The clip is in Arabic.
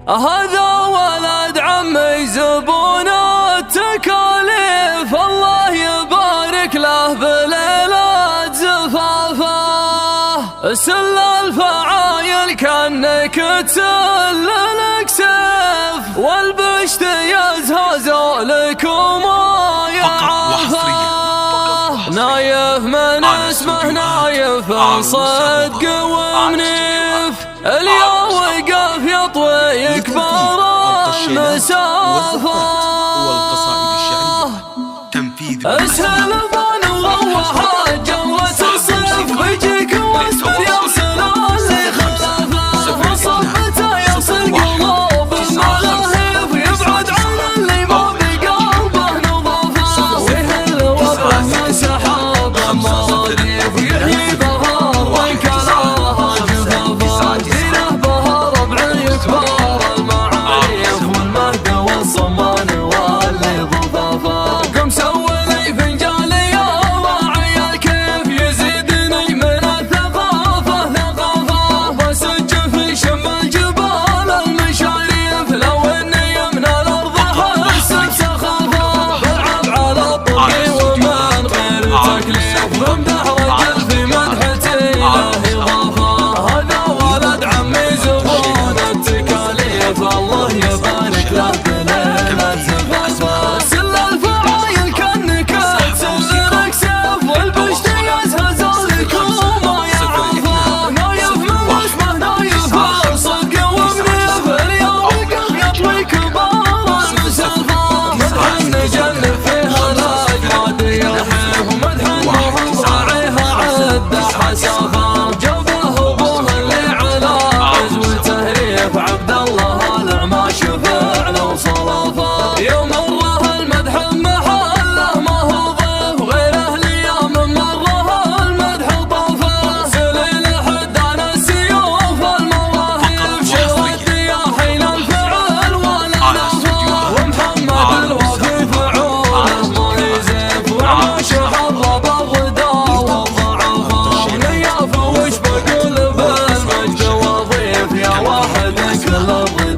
هذا ولد عمي زبون التكاليف، الله يبارك له بليلة زفافه. سل الفعايل كأنك تسللك سيف، والبشت يزهز لك وما يعافاه. نايف من اسمه نايف صدق ومنيف، اليوم وقف يطوي كبار المسافة. السلفان وروح جوة الصيف، بيجيك واصبر يوصل اللي خلافه. وصحبته يصل قلوب الملاهيف، يبعد عن اللي ما بقلبه نظافه. ويهل وضعه من سحاب المواقف، يحيي بهار وانكلاها جفافه. دينه بهار بعي كبار المعاريف، والمهد والصمان واللي ضفافه. قم سوي لي فنجان يا راعي الكيف، يزيدني من الثقافة ثقافة. بسج في شم الجبال المشاريف، لو اني من الارض احسك سخافة. بلعب على الطرق ومن غير تكليف، بمدح رجل في مدحتي له اضافة. هذا ولد عمي زبون التكاليف، الله يبارك له بليلة زفافه. سل الفعايل كأنك تسللك سيف، والبشت يزهز لك وما يعافاه. نايف من اسمه نايف صدق ومنيف، اليوم وقف يطوي كبار المسافة. مدح النجل فيها الاجواد يحيف، ومدح النهر راعيها عد حسافة. جابه ابوه اللي على عزوته ريف، عبد الله العماش فعل وصلافه. يوم مره المدح بمحله ما هو ضيف، غيره ليام مره المدح طافه. سليل حدان السيوف المواهب، شرد يا حين الفعل ولا نفى. ومحمد الوفي فعوله ما يزيف، وعماش حضب الغدا والضعفاء. ونياف وش بقول بالمجد وظيف، يا واحد كل الضيف